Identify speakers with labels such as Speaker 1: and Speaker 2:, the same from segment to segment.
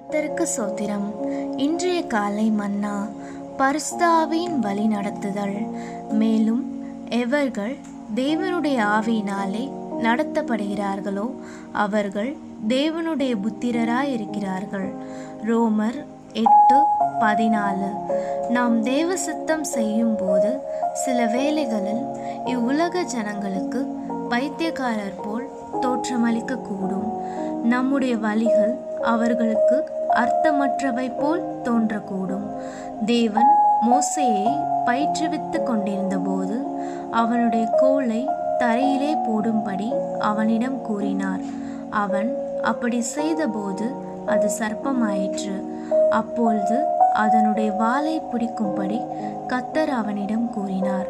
Speaker 1: கர்த்தருக்கு ஸ்தோத்திரம். இன்றைய காலை மன்னா பரிசுத்தாவியின் வழி நடத்துதல். மேலும் எவர்கள் தேவனுடைய ஆவியினாலே நடத்தப்படுகிறார்களோ அவர்கள் தேவனுடைய புத்திரராய் இருக்கிறார்கள். ரோமர் 8:14. நாம் தேவ சித்தம் செய்யும் போது சில வேளைகளில் இவ்வுலக ஜனங்களுக்கு பைத்தியக்காரர் போல் தோற்றமளிக்க கூடும். நம்முடைய வழிகள் அவர்களுக்கு அர்த்தமற்றவை போல் தோன்றக்கூடும். தேவன் மோசேயை பயிற்றுவித்து கொண்டிருந்த போது அவனுடைய கோலை தரையிலே போடும்படி அவனிடம் கூறினார். அவன் அப்படி செய்தபோது அது சர்ப்பமாயிற்று. அப்பொழுது அதனுடைய வாலை பிடிக்கும்படி கர்த்தர் அவனிடம் கூறினார்.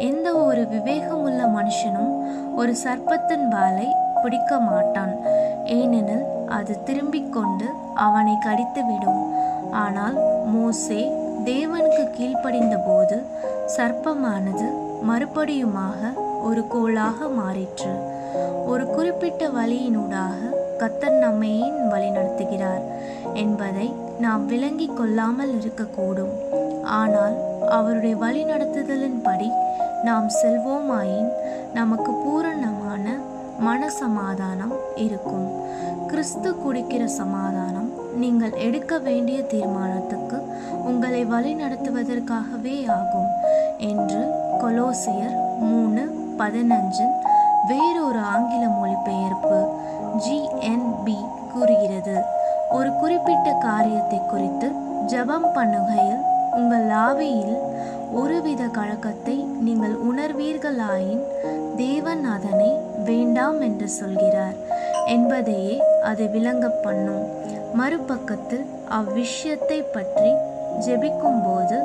Speaker 1: எந்த ஒரு விவேகமுள்ள மனுஷனும் ஒரு சர்ப்பத்தின் வாலை பிடிக்க மாட்டான், ஏனெனில் அது திரும்பிக் கொண்டு அவனை கடித்துவிடும். ஆனால் மோசே தேவனுக்கு கீழ்ப்படிந்த போது சர்ப்பமானது மறுபடியுமாக ஒரு கோலாக மாறிற்று. ஒரு குறிப்பிட்ட வழியினூடாக கர்த்தர் நம்மை ஏன் வழி நடத்துகிறார் என்பதை நாம் விளங்கிக் கொள்ளாமல் இருக்கக்கூடும். ஆனால் அவருடைய வழி நடத்துதலின்படி நாம் செல்வோமாயின் நமக்கு பூரணமான மன சமாதானம் இருக்கும். கிறிஸ்து குடிக்கிற சமாதானம் நீங்கள் எடுக்க வேண்டிய தீர்மானத்துக்கு உங்களை வழி நடத்துவதற்காகவே ஆகும் என்று கொலோசியர் 3:15 வேறொரு ஆங்கில மொழிபெயர்ப்பு GNB கூறுகிறது. ஒரு குறிப்பிட்ட காரியத்தை குறித்து ஜெபம் பண்ணுகையில் உங்கள் ஆவியில் ஒருவித கலக்கத்தை நீங்கள் உணர்வீர்களாயின் தேவன் அதனை வேண்டாம் என்று சொல்கிறார் என்பதையே அது விளங்க பண்ணும். மறுபக்கத்தில் அவ்விஷயத்தை பற்றி ஜெபிக்கும் போது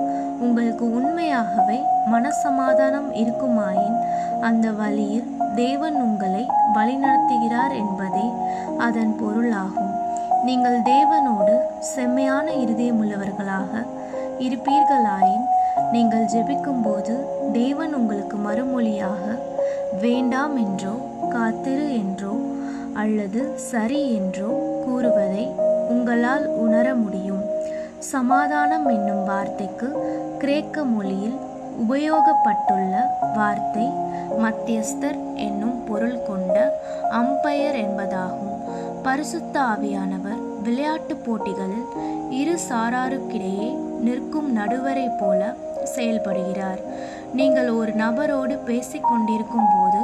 Speaker 1: உங்களுக்கு உண்மையாகவே மனசமாதானம் இருக்குமாயின் அந்த வழியில் தேவன் உங்களை வழிநடத்துகிறார் என்பதே அதன் பொருளாகும். நீங்கள் தேவனோடு செம்மையான இருதயமுள்ளவர்களாக இருப்பீர்களாயின் நீங்கள் ஜெபிக்கும்போது தேவன் உங்களுக்கு மறுமொழியாக வேண்டாம் என்றோ காத்திரு என்றோ அல்லது சரி என்றோ கூறுவதை உங்களால் உணர முடியும். சமாதானம் என்னும் வார்த்தைக்கு கிரேக்க மொழியில் உபயோகப்பட்டுள்ள வார்த்தை மத்தியஸ்தர் என்னும் பொருள் கொண்ட அம்பயர் என்பதாகும். பரிசுத்த ஆவியானவர் விளையாட்டு போட்டிகளில் இரு சாராருக்கிடையே நிற்கும் நடுவரை போல செயல்படுகிறார். நீங்கள் ஒரு நபரோடு பேசிக்கொண்டிருக்கும் போது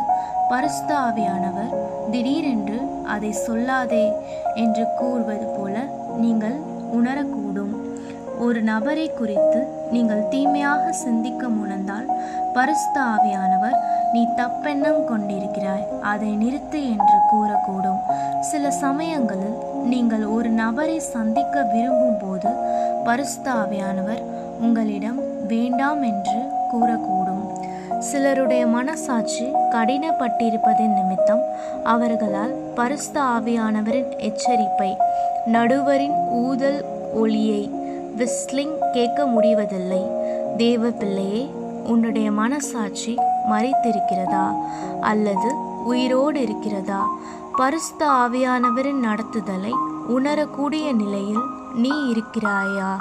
Speaker 1: பரிசுத்த ஆவியானவர் திடீரென்று அதை சொல்லாதே என்று கூறுவது போல நீங்கள் உணரக்கூடும். ஒரு நபரை குறித்து நீங்கள் தீமையாக சிந்திக்க முனைந்தால் பரிசுத்த ஆவியானவர் நீ தப்பெண்ணம் கொண்டிருக்கிறாய், அதை நிறுத்து என்று கூறக்கூடும். சில சமயங்களில் நீங்கள் ஒரு நபரை சந்திக்க விரும்பும் போது பரிசுத்த ஆவியானவர் உங்களிடம் வேண்டாம் என்று கூறக்கூடும். சிலருடைய மனசாட்சி கடினப்பட்டிருப்பதின் நிமித்தம் அவர்களால் பரிசுத்த ஆவியானவரின் எச்சரிப்பை, நடுவரின் ஊதல் ஒலியை, விஸ்லிங் கேட்க முடிவதில்லை. தேவ பிள்ளையே, உன்னுடைய மனசாட்சி மரித்திருக்கிறதா அல்லது உயிரோடு இருக்கிறதா? பரிசுத்த ஆவியானவரின் நடத்துதலை உணரக்கூடிய நிலையில் நீ இருக்கிறாயா?